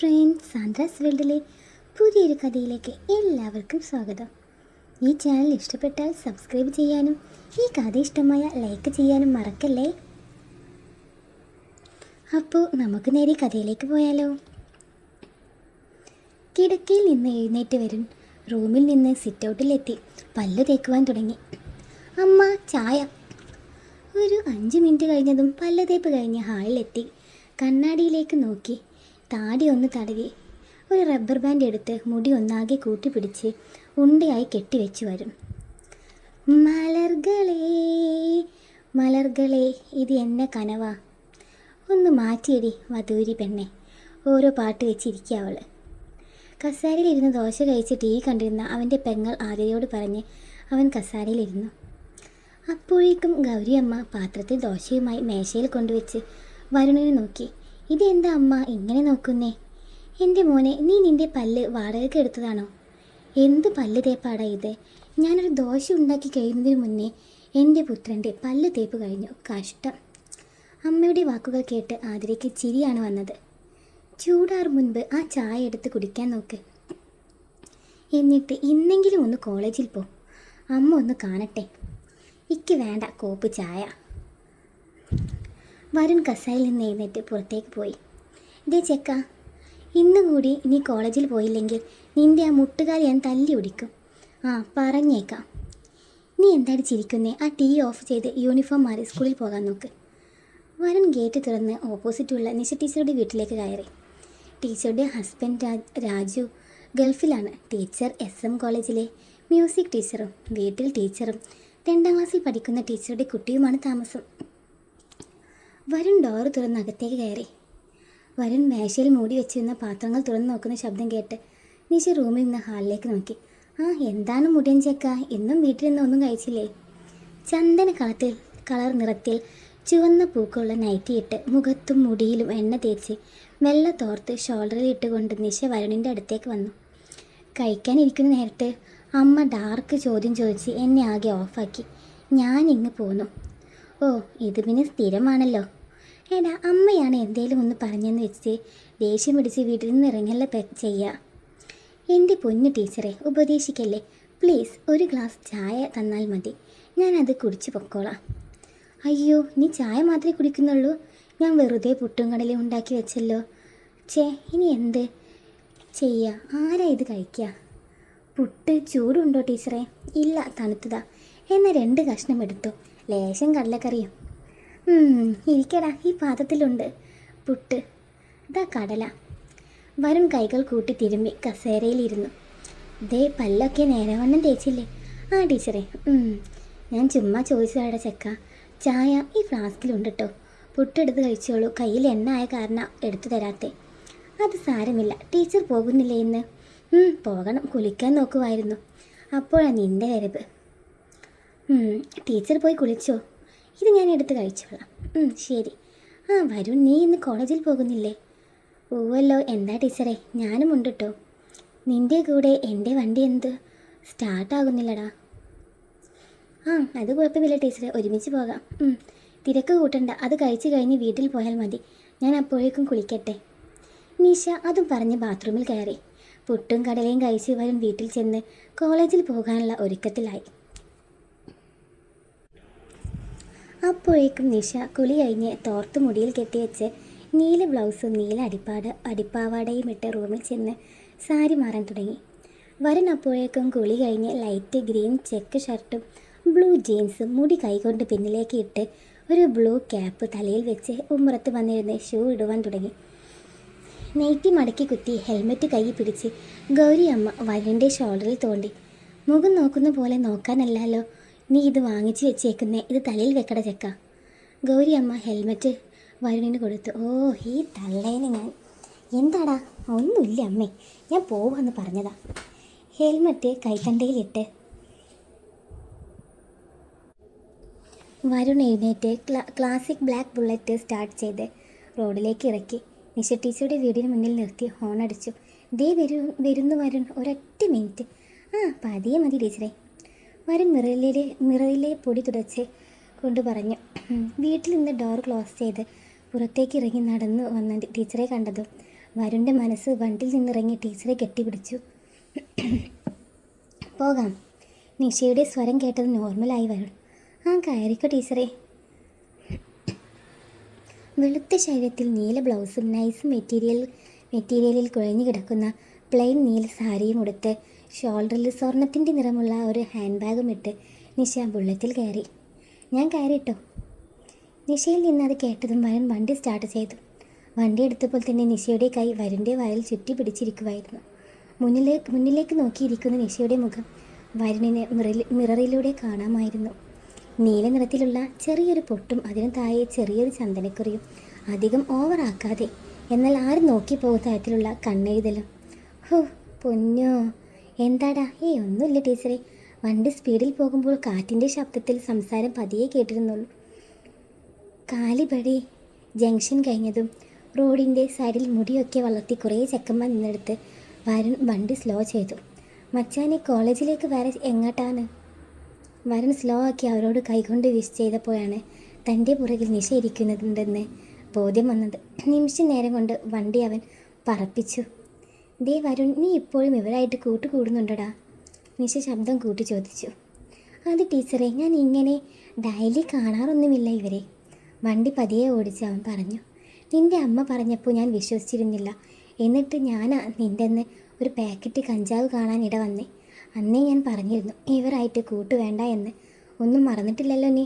Friends, Sandra's വേൾഡിലെ പുതിയൊരു കഥയിലേക്ക് എല്ലാവർക്കും സ്വാഗതം. ഈ ചാനൽ ഇഷ്ടപ്പെട്ടാൽ സബ്സ്ക്രൈബ് ചെയ്യാനും ഈ കഥ ഇഷ്ടമായ ലൈക്ക് ചെയ്യാനും മറക്കല്ലേ. അപ്പോൾ നമുക്ക് നേരെ കഥയിലേക്ക് പോയാലോ. കിടക്കയിൽ നിന്ന് എഴുന്നേറ്റ് വരും റൂമിൽ നിന്ന് സിറ്റ് ഔട്ടിലെത്തി പല്ല് തേക്കുവാൻ തുടങ്ങി. അമ്മ, ചായ. ഒരു 5 മിനിറ്റ് കഴിഞ്ഞതും പല്ല് തേപ്പ് കഴിഞ്ഞ് ഹാളിലെത്തി കണ്ണാടിയിലേക്ക് നോക്കി താടി ഒന്ന് തടവി ഒരു റബ്ബർ ബാൻഡ് എടുത്ത് മുടി ഒന്നാകെ കൂട്ടിപ്പിടിച്ച് ഉണ്ടയായി കെട്ടിവെച്ച് വരും. മലർകളേ മലർകളേ, ഇത് എന്നെ കനവാ, ഒന്ന് മാറ്റിയടി വധൂരി പെണ്ണെ. ഓരോ പാട്ട് വെച്ചിരിക്കുക അവൾ. കസാരയിലിരുന്ന് ദോശ കഴിച്ച് ടി വി കണ്ടിരുന്ന അവൻ്റെ പെങ്ങൾ ആതിരയോട് പറഞ്ഞ് അവൻ കസാരയിലിരുന്നു. അപ്പോഴേക്കും ഗൗരിയമ്മ പാത്രത്തിൽ ദോശയുമായി മേശയിൽ കൊണ്ടുവച്ച് വരുണിനെ നോക്കി. ഇതെന്താ അമ്മ ഇങ്ങനെ നോക്കുന്നേ? എൻ്റെ മോനെ, നീ നിൻ്റെ പല്ല് വാടകയ്ക്ക് എടുത്തതാണോ? എന്ത് പല്ല് തേപ്പാടാ ഇത്? ഞാനൊരു ദോശ ഉണ്ടാക്കി കഴിയുന്നതിന് മുന്നേ എൻ്റെ പുത്രൻ്റെ പല്ല് തേപ്പ് കഴിഞ്ഞു. കഷ്ടം. അമ്മയുടെ വാക്കുകൾ കേട്ട് ആതിരയ്ക്ക് ചിരിയാണ് വന്നത്. ചൂടാറും മുൻപ് ആ ചായ എടുത്ത് കുടിക്കാൻ നോക്ക്. എന്നിട്ട് ഇന്നെങ്കിലും ഒന്ന് കോളേജിൽ പോ. അമ്മ ഒന്ന് കാണട്ടെ. ഇക്ക് വേണ്ട കോപ്പ് ചായ. വരുൺ കസായിൽ നിന്ന് എഴുന്നേറ്റ് പുറത്തേക്ക് പോയി. ഇതേ ചെക്ക, ഇന്നും കൂടി നീ കോളേജിൽ പോയില്ലെങ്കിൽ നിൻ്റെ ആ മുട്ടുകാരി ഞാൻ തല്ലി ഒടിക്കും. പറഞ്ഞേക്കാം. നീ എന്താണ് ചിരിക്കുന്നേ? ആ ടി ഓഫ് ചെയ്ത് യൂണിഫോം മാറി സ്കൂളിൽ പോകാൻ നോക്ക്. വരുൺ ഗേറ്റ് തുറന്ന് ഓപ്പോസിറ്റുള്ള നിശ ടീച്ചറുടെ വീട്ടിലേക്ക് കയറി. ടീച്ചറുടെ ഹസ്ബൻഡ് രാജു ഗൾഫിലാണ്. ടീച്ചർ SM കോളേജിലെ മ്യൂസിക് ടീച്ചറും വീട്ടിൽ ടീച്ചറും 2ാം ക്ലാസ്സിൽ പഠിക്കുന്ന ടീച്ചറുടെ കുട്ടിയുമാണ് താമസം. വരുൺ ഡോറ് തുറന്ന് അകത്തേക്ക് കയറി. വരുൺ മേശയിൽ മൂടി വെച്ചിരുന്ന പാത്രങ്ങൾ തുറന്ന് നോക്കുന്ന ശബ്ദം കേട്ട് നിശ റൂമിൽ നിന്ന് ഹാളിലേക്ക് നോക്കി. എന്താണ് മുടിയൻ ചെക്ക, ഇന്നും വീട്ടിൽ നിന്ന് ഒന്നും കഴിച്ചില്ലേ? ചന്ദന കളർ നിറത്തിൽ ചുവന്ന പൂക്കളുള്ള നൈറ്റിയിട്ട് മുഖത്തും മുടിയിലും എണ്ണ തേച്ച് വെള്ള തോർത്ത് ഷോൾഡറിൽ ഇട്ടുകൊണ്ട് നിശ വരുണിൻ്റെ അടുത്തേക്ക് വന്നു. കഴിക്കാനിരിക്കുന്ന നേരത്ത് അമ്മ ഡാർക്ക് ചോദ്യം ചോദിച്ച് എന്നെ ആകെ ഓഫാക്കി. ഞാൻ ഇങ്ങ് പോന്നു. ഇത് പിന്നെ സ്ഥിരമാണല്ലോ. എടാ, അമ്മയാണ് എന്തേലും ഒന്ന് പറഞ്ഞെന്ന് വെച്ച് ദേഷ്യം പിടിച്ച് വീട്ടിൽ നിന്ന് ഇറങ്ങല്ല ചെയ്യുക. എൻ്റെ പൊന്നു ടീച്ചറെ, ഉപദേശിക്കല്ലേ പ്ലീസ്. ഒരു ഗ്ലാസ് ചായ തന്നാൽ മതി, ഞാനത് കുടിച്ച് പൊക്കോളാം. അയ്യോ, നീ ചായ മാത്രമേ കുടിക്കുന്നുള്ളൂ? ഞാൻ വെറുതെ പുട്ടും കടലും ഉണ്ടാക്കി വെച്ചല്ലോ. ഇനി എന്ത് ചെയ്യുക? ആരാ ഇത് കഴിക്കുക? പുട്ട് ചൂടുണ്ടോ ടീച്ചറെ? ഇല്ല, തണുത്തതാ. എന്നാൽ 2 കഷ്ണം എടുത്തു, ലേശം കടലക്കറിയും. ഇരിക്കടാ, ഈ പാത്രത്തിലുണ്ട് പുട്ട്, ഇതാ കടല. വരുൺ കൈകൾ കൂട്ടി തിരുമ്പി കസേരയിലിരുന്നു. പല്ലൊക്കെ നേരവണ്ണം തേച്ചില്ലേ? ടീച്ചറെ, ഞാൻ ചുമ്മാ ചോദിച്ചതാടെ ചെക്ക. ചായ ഈ ഫ്ലാസ്കിലുണ്ട് കേട്ടോ. പുട്ടെടുത്ത് കഴിച്ചോളൂ. കയ്യിൽ എണ്ണ ആയ കാരണം എടുത്തു തരാത്തെ. അത് സാരമില്ല. ടീച്ചർ പോകുന്നില്ലേ ഇന്ന്? പോകണം, കുളിക്കാൻ നോക്കുമായിരുന്നു. അപ്പോഴാണ് നിൻ്റെ വരവ്. ടീച്ചർ പോയി കുളിച്ചോ? ഇത് ഞാൻ എടുത്ത് കഴിച്ചോളാം. ശരി. വരുൺ, നീ ഇന്ന് കോളേജിൽ പോകുന്നില്ലേ? പോവല്ലോ. എന്താ ടീച്ചറെ? ഞാനും ഉണ്ട് കേട്ടോ. നിൻ്റെ കൂടെ എൻ്റെ വണ്ടി എന്ത് സ്റ്റാർട്ടാകുന്നില്ലടാ. അത് കുഴപ്പമില്ല ടീച്ചറെ, ഒരുമിച്ച് പോകാം. തിരക്ക് കൂട്ടണ്ട, അത് കഴിച്ച് കഴിഞ്ഞ് വീട്ടിൽ പോയാൽ മതി. ഞാൻ അപ്പോഴേക്കും കുളിക്കട്ടെ. നിശ അതും പറഞ്ഞ് ബാത്റൂമിൽ കയറി. പുട്ടും കടലയും കഴിച്ച് വരുൺ വീട്ടിൽ ചെന്ന് കോളേജിൽ പോകാനുള്ള ഒരുക്കത്തിലായി. അപ്പോഴേക്കും നിശ കുളി കഴിഞ്ഞ് തോർത്ത് മുടിയിൽ കെട്ടിവെച്ച് നീല ബ്ലൗസും നീല അടിപ്പാവാടയും ഇട്ട് റൂമിൽ ചെന്ന് സാരി മാറാൻ തുടങ്ങി. വരുൺ അപ്പോഴേക്കും കുളി കഴിഞ്ഞ് ലൈറ്റ് ഗ്രീൻ ചെക്ക് ഷർട്ടും ബ്ലൂ ജീൻസും മുടി കൈകൊണ്ട് പിന്നിലേക്ക് ഇട്ട് ഒരു ബ്ലൂ ക്യാപ്പ് തലയിൽ വെച്ച് ഉമ്മറത്ത് വന്നിരുന്ന് ഷൂ ഇടുവാൻ തുടങ്ങി. നെയ്റ്റി മടക്കി കുത്തി ഹെൽമെറ്റ് കൈ പിടിച്ച് ഗൗരി അമ്മ വരുണിൻ്റെ ഷോൾഡറിൽ തോണ്ടി. മുഖം നോക്കുന്ന പോലെ നോക്കാനല്ലല്ലോ നീ ഇത് വാങ്ങിച്ചു വെച്ചേക്കുന്നേ, ഇത് തലയിൽ വെക്കട ചെക്ക. ഗൗരി അമ്മ ഹെൽമെറ്റ് വരുണിന് കൊടുത്തു. ഈ തള്ളേനെ ഞാൻ. എന്താടാ? ഒന്നുമില്ല അമ്മേ, ഞാൻ പോവാന്ന് പറഞ്ഞതാ. ഹെൽമെറ്റ് കൈത്തണ്ടയിലിട്ട് വരുൺ എഴുന്നേറ്റ് ക്ലാസിക് ബ്ലാക്ക് ബുള്ളറ്റ് സ്റ്റാർട്ട് ചെയ്ത് റോഡിലേക്ക് ഇറക്കി. നിശ ടീച്ചറുടെ വീടിന് മുന്നിൽ നിർത്തി ഹോൺ അടിച്ചു. വരുന്നു വരുൺ, ഒരൊറ്റ മിനിറ്റ്. പതിയെ മതി ടീച്ചറെ. വരുൺ മിററിലെ പൊടി തുടച്ച് കൊണ്ട് പറഞ്ഞു. വീട്ടിൽ നിന്ന് ഡോർ ക്ലോസ് ചെയ്ത് പുറത്തേക്ക് ഇറങ്ങി നടന്നു വന്ന ടീച്ചറെ കണ്ടതും വരുണിൻ്റെ മനസ്സ് വണ്ടിയിൽ നിന്നിറങ്ങി ടീച്ചറെ കെട്ടിപ്പിടിച്ചു. പോകാം. നിഷയുടെ സ്വരം കേട്ടത് നോർമലായി വരുൺ. ആ കയറിക്കോ ടീച്ചറെ. വെളുത്ത ശരീരത്തിൽ നീല ബ്ലൗസും നൈസ് മെറ്റീരിയലിൽ കുഴഞ്ഞു കിടക്കുന്ന പ്ലെയിൻ നീല സാരിയും ഉടുത്ത് ഷോൾഡറിൽ സ്വർണത്തിൻ്റെ നിറമുള്ള ഒരു ഹാൻഡ് ബാഗും ഇട്ട് നിഷ ബുള്ളറ്റിൽ കയറി. ഞാൻ കയറിട്ടോ. നിഷയിൽ നിന്ന് അത് കേട്ടതും വരുൺ വണ്ടി സ്റ്റാർട്ട് ചെയ്തു. വണ്ടി എടുത്തപ്പോൾ തന്നെ നിഷയുടെ കൈ വരുണിൻ്റെ വായിൽ ചുറ്റി പിടിച്ചിരിക്കുമായിരുന്നു. മുന്നിലേക്ക് നോക്കിയിരിക്കുന്ന നിഷയുടെ മുഖം വരുണിനെ മിററിലൂടെ കാണാമായിരുന്നു. നീല നിറത്തിലുള്ള ചെറിയൊരു പൊട്ടും അതിന് താഴെ ചെറിയൊരു ചന്ദനക്കുറിയും, അധികം ഓവറാക്കാതെ എന്നാൽ ആരും നോക്കിപ്പോകുന്ന തരത്തിലുള്ള കണ്ണെഴുതലും. ഹോ പൊന്നോ, എന്താടാ? ഒന്നുമില്ല ടീച്ചറെ. വണ്ടി സ്പീഡിൽ പോകുമ്പോൾ കാറ്റിൻ്റെ ശബ്ദത്തിൽ സംസാരം പതിയെ കേട്ടിരുന്നുള്ളൂ. കാലിബടി ജംഗ്ഷൻ കഴിഞ്ഞതും റോഡിൻ്റെ സൈഡിൽ മുടിയൊക്കെ വളർത്തി കുറേ ചെക്കന്മാർ നിന്നെടുത്ത് വരുൺ വണ്ടി സ്ലോ ചെയ്തു. മച്ചാനെ, കോളേജിലേക്ക് വരെ എങ്ങോട്ടാണ്? വരുൺ സ്ലോ ആക്കി അവരോട് കൈകൊണ്ട് വിഷ് ചെയ്തപ്പോഴാണ് തൻ്റെ പുറകിൽ നിഷ ഇരിക്കുന്നുണ്ടെന്ന് ബോധ്യം വന്നത്. നിമിഷ നേരം കൊണ്ട് വണ്ടി അവൻ പറപ്പിച്ചു. ദേ വരുൺ, നീ ഇപ്പോഴും ഇവരായിട്ട് കൂട്ടുകൂടുന്നുണ്ടടാ? നിഷ ശബ്ദം കൂട്ടി ചോദിച്ചു. അത് ടീച്ചറെ, ഞാൻ ഇങ്ങനെ ഡെയിലി കാണാറൊന്നുമില്ല ഇവരെ. വണ്ടി പതിയെ ഓടിച്ച് അവൻ പറഞ്ഞു. നിൻ്റെ അമ്മ പറഞ്ഞപ്പോൾ ഞാൻ വിശ്വസിച്ചിരുന്നില്ല. എന്നിട്ട് ഞാനാ നിൻ്റെ അന്ന് ഒരു പാക്കറ്റ് കഞ്ചാവ് കാണാൻ ഇട വന്നേ. അന്നേ ഞാൻ പറഞ്ഞിരുന്നു ഇവരായിട്ട് കൂട്ട് വേണ്ട എന്ന്. ഒന്നും മറന്നിട്ടില്ലല്ലോ നീ?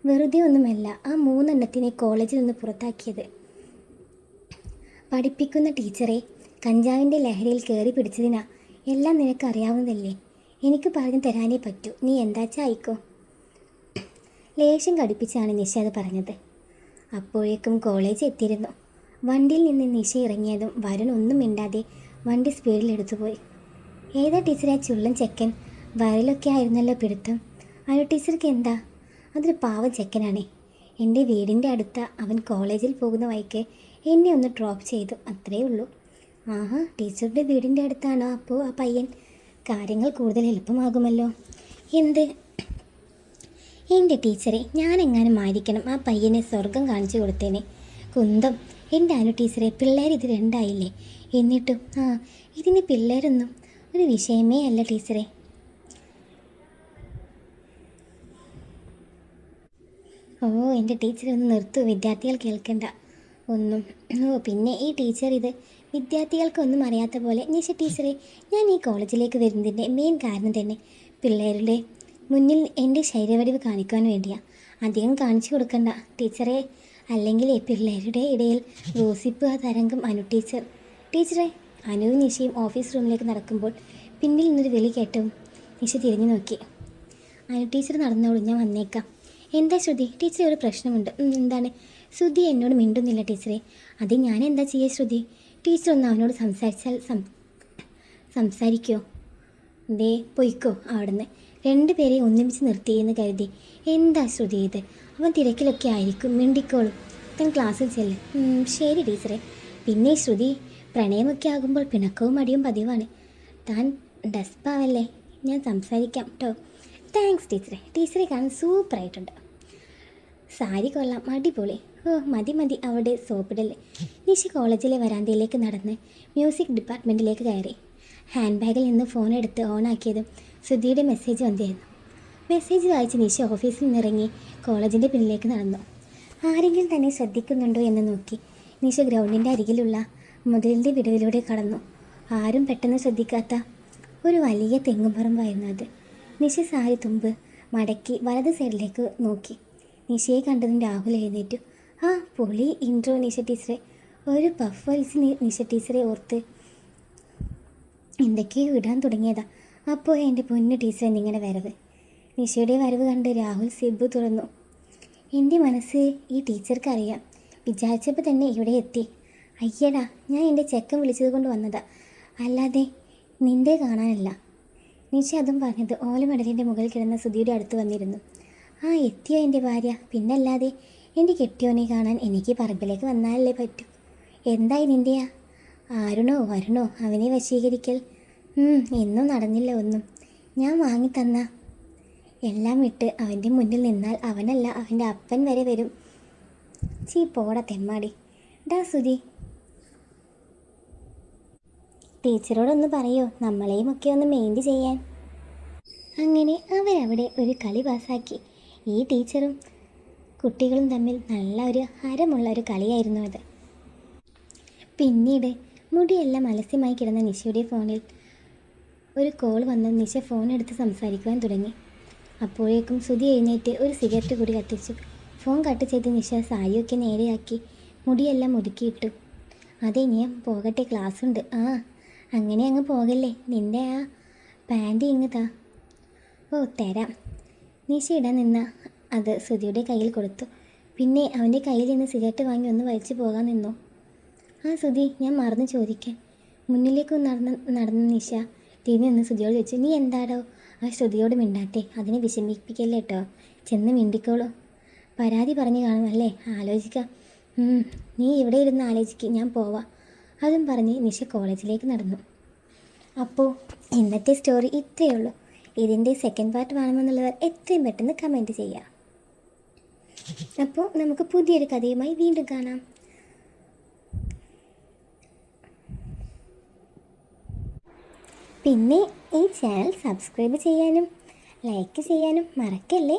വെറുതെ ഒന്നുമല്ല ആ 3 എണ്ണത്തിനെ കോളേജിൽ നിന്ന് പുറത്താക്കിയത്. പഠിപ്പിക്കുന്ന ടീച്ചറെ കഞ്ചാവിൻ്റെ ലഹരിയിൽ കയറി പിടിച്ചതിനാ. എല്ലാം നിനക്കറിയാവുന്നതല്ലേ. എനിക്ക് പറഞ്ഞു തരാനേ പറ്റൂ. നീ എന്താച്ചാ ആയിക്കോ. ലേശം കടുപ്പിച്ചാണ് നിഷ അത് പറഞ്ഞത്. അപ്പോഴേക്കും കോളേജ് എത്തിയിരുന്നു. വണ്ടിയിൽ നിന്ന് നിഷ ഇറങ്ങിയതും വരുൺ ഒന്നും മിണ്ടാതെ വണ്ടി സ്പീഡിൽ എടുത്തുപോയി. ഏതാ ടീച്ചറെ ചുള്ളൻ ചെക്കൻ? വയലിലൊക്കെ ആയിരുന്നല്ലോ പിടുത്തം. അനു ടീച്ചർക്ക് എന്താ? അതൊരു പാവം ചെക്കനാണേ. എൻ്റെ വീടിൻ്റെ അടുത്ത അവൻ കോളേജിൽ പോകുന്ന വഴിക്ക് എന്നെ ഒന്ന് ഡ്രോപ്പ് ചെയ്തു, അത്രയേ ഉള്ളൂ. ആഹാ, ടീച്ചറുടെ വീടിൻ്റെ അടുത്താണോ അപ്പോൾ ആ പയ്യൻ? കാര്യങ്ങൾ കൂടുതൽ എളുപ്പമാകുമല്ലോ. എന്ത്? എൻ്റെ ടീച്ചറെ, ഞാനെങ്ങാനും ആയിരിക്കണം ആ പയ്യനെ സ്വർഗം കാണിച്ചു കൊടുത്തേനെ. കുന്തം. എൻ്റെ അനു ടീച്ചറെ, പിള്ളേർ ഇത് 2 ആയില്ലേ? എന്നിട്ടും ഇതിന് പിള്ളേരൊന്നും ഒരു വിഷയമേ അല്ല ടീച്ചറെ. ഓ എൻ്റെ ടീച്ചറെ ഒന്ന് നിർത്തൂ, വിദ്യാർത്ഥികൾ കേൾക്കണ്ട ഒന്നും. പിന്നെ ഈ ടീച്ചർ ഇത് വിദ്യാർത്ഥികൾക്കൊന്നും അറിയാത്ത പോലെ. നിഷ ടീച്ചറെ, ഞാൻ ഈ കോളേജിലേക്ക് വരുന്നതിൻ്റെ മെയിൻ കാരണം തന്നെ പിള്ളേരുടെ മുന്നിൽ എൻ്റെ ശരീരവടിവ് കാണിക്കാൻ വേണ്ടിയാണ്. അധികം കാണിച്ചു കൊടുക്കണ്ട ടീച്ചറെ, അല്ലെങ്കിൽ പിള്ളേരുടെ ഇടയിൽ ഗോസിപ്പ് ആ തരംഗം. അനു ടീച്ചറെ. അനുവും നിഷയും ഓഫീസ് റൂമിലേക്ക് നടക്കുമ്പോൾ പിന്നിൽ നിന്നൊരു വിളി കേട്ടവും നിഷ തിരിഞ്ഞു നോക്കി. അനു ടീച്ചർ നടന്നോളൂ, ഞാൻ വന്നേക്കാം. എന്താ ശ്രുതി? ടീച്ചറെ, ഒരു പ്രശ്നമുണ്ട്. എന്താണ്? ശ്രുതി എന്നോട് മിണ്ടുന്നില്ല ടീച്ചറെ. അത് ഞാൻ എന്താ ചെയ്യുക ശ്രുതി? ടീച്ചർ ഒന്ന് അവനോട് സംസാരിക്കുമോ? ദേ പൊയ്ക്കോ അവിടുന്ന്. 2 പേരെയും ഒന്നിപ്പിച്ച് നിർത്തിയെന്ന് കരുതി എന്താ ശ്രുതി ഇത്? അവൻ തിരക്കിലൊക്കെ ആയിരിക്കും, മിണ്ടിക്കോളും. താൻ ക്ലാസ്സിൽ ചെല്ല്. ശരി ടീച്ചറെ. പിന്നെ ശ്രുതി, പ്രണയമൊക്കെ ആകുമ്പോൾ പിണക്കവും മടിയും പതിവാണ്. താൻ ഡസ്പാവല്ലേ, ഞാൻ സംസാരിക്കാം കേട്ടോ. താങ്ക്സ് ടീച്ചറെ. ടീച്ചറെ കാണാൻ സൂപ്പറായിട്ടുണ്ട്. സാരി കൊള്ളാം, അടിപൊളി. മതി അവിടെ സോപ്പിടല്ലേ. നിഷ കോളേജിലെ വരാന്തയിലേക്ക് നടന്ന് മ്യൂസിക് ഡിപ്പാർട്ട്മെൻറ്റിലേക്ക് കയറി. ഹാൻഡ് ബാഗിൽ നിന്ന് ഫോൺ എടുത്ത് ഓണാക്കിയതും ശ്രുതിയുടെ മെസ്സേജ് വന്നിരുന്നു. മെസ്സേജ് വായിച്ച് നിഷ ഓഫീസിൽ നിന്നിറങ്ങി കോളേജിൻ്റെ പിന്നിലേക്ക് നടന്നു. ആരെങ്കിലും തന്നെ ശ്രദ്ധിക്കുന്നുണ്ടോ എന്ന് നോക്കി നിഷ ഗ്രൗണ്ടിൻ്റെ അരികിലുള്ള മുതലിൻ്റെ വിടവിലൂടെ കടന്നു. ആരും പെട്ടെന്ന് ശ്രദ്ധിക്കാത്ത ഒരു വലിയ തെങ്ങുംപറമ്പായിരുന്നു അത്. നിഷ സാരി തുമ്പ് മടക്കി വലത് സൈഡിലേക്ക് നോക്കി. നിഷയെ കണ്ടതും രാഹുൽ എഴുന്നേറ്റു. ആ പൊളി ഇൻട്രോ നിഷ ടീച്ചറെ. ഒരു പഫ് വലിച്ച് നിഷ ടീച്ചറെ ഓർത്ത് എന്തൊക്കെയോ ഇടാൻ തുടങ്ങിയതാ. അപ്പോൾ എൻ്റെ പൊന്നു ടീച്ചറെ നിങ്ങളുടെ വരവ്. നിഷയുടെ വരവ് കണ്ട് രാഹുൽ സിബ് തുറന്നു. എൻ്റെ മനസ്സ് ഈ ടീച്ചർക്ക് അറിയാം. വിചാരിച്ചപ്പോൾ തന്നെ ഇവിടെ എത്തി. അയ്യടാ, ഞാൻ എൻ്റെ ചെക്കൻ വിളിച്ചത് കൊണ്ട് വന്നതാ, അല്ലാതെ നിൻ്റെ കാണാനല്ല. നിഷ അതും പറഞ്ഞത് ഓലമടലിൻ്റെ മുകളിൽ കിടന്ന സുധിയുടെ അടുത്ത് വന്നിരുന്നു. ആ എത്തിയോ എൻ്റെ ഭാര്യ? പിന്നല്ലാതെ എൻ്റെ കെട്ടിയോനെ കാണാൻ എനിക്ക് പറമ്പിലേക്ക് വന്നാലല്ലേ പറ്റൂ. എന്തായി നിൻ്റെയാ? ആരുണോ വരുണോ അവനെ വശീകരിക്കൽ? എന്നും നടന്നില്ല ഒന്നും. ഞാൻ വാങ്ങിത്തന്ന എല്ലാം വിട്ട് അവൻ്റെ മുന്നിൽ നിന്നാൽ അവനല്ല അവൻ്റെ അപ്പൻ വരെ വരും. ചീ പോടാ തെമ്മാടി. ഡാ സുധി, ടീച്ചറോടൊന്ന് പറയോ നമ്മളെയും ഒക്കെ ഒന്ന് മെയിൻറ്റ് ചെയ്യാൻ. അങ്ങനെ അവരവിടെ ഒരു കളി പാസ്സാക്കി. ഈ ടീച്ചറും കുട്ടികളും തമ്മിൽ നല്ല ഒരു ഹരമുള്ള ഒരു കളിയായിരുന്നു അത്. പിന്നീട് മുടിയെല്ലാം അലസ്യമായി കിടന്ന നിശയുടെ ഫോണിൽ ഒരു കോൾ വന്ന് നിശ ഫോൺ എടുത്ത് സംസാരിക്കുവാൻ തുടങ്ങി. അപ്പോഴേക്കും സുധി എഴുന്നേറ്റ് ഒരു സിഗരറ്റ് കൂടി കത്തിച്ചു. ഫോൺ കട്ട് ചെയ്ത് നിശ സാരിയൊക്കെ നേരെയാക്കി മുടിയെല്ലാം ഒതുക്കിയിട്ടു. അതെ, ഞാൻ പോകട്ടെ, ക്ലാസ്സുണ്ട്. ആ, അങ്ങനെ അങ്ങ് പോകല്ലേ, നിൻ്റെ ആ പാൻറ് ഇങ്ങ് താ. ഓ, തരാം. നിശ ഇടാൻ നിന്ന അത് സുധിയുടെ കയ്യിൽ കൊടുത്തു. പിന്നെ അവൻ്റെ കയ്യിൽ നിന്ന് സിഗരറ്റ് വാങ്ങി ഒന്ന് വലിച്ചു പോകാൻ നിന്നു. ആ സുധി, ഞാൻ മറന്നു ചോദിക്കാൻ. മുന്നിലേക്ക് നടന്ന നിശ തിരിഞ്ഞു നിന്ന് സുധിയോട് ചോദിച്ചു, നീ എന്താടോ ആ ശ്രുതിയോട് മിണ്ടാത്തെ? അതിനെ വിഷമിപ്പിക്കല്ലേ കേട്ടോ, ചെന്ന് മിണ്ടിക്കോളൂ. പരാതി പറഞ്ഞു കാണുമല്ലേ, ആലോചിക്കാം. നീ ഇവിടെ ഇരുന്ന് ആലോചിക്കുക, ഞാൻ പോവാം. അതും പറഞ്ഞ് നിശ കോളേജിലേക്ക് നടന്നു. അപ്പോൾ ഇന്നത്തെ സ്റ്റോറി ഇത്രയേ ഉള്ളൂ. ഇതിൻ്റെ സെക്കൻഡ് പാർട്ട് വേണമെന്നുള്ളവർ എത്രയും പെട്ടെന്ന് കമൻറ്റ് ചെയ്യുക. അപ്പോൾ നമുക്ക് പുതിയൊരു കഥയുമായി വീണ്ടും കാണാം. പിന്നെ ഈ ചാനൽ സബ്സ്ക്രൈബ് ചെയ്യാനും ലൈക്ക് ചെയ്യാനും മറക്കല്ലേ.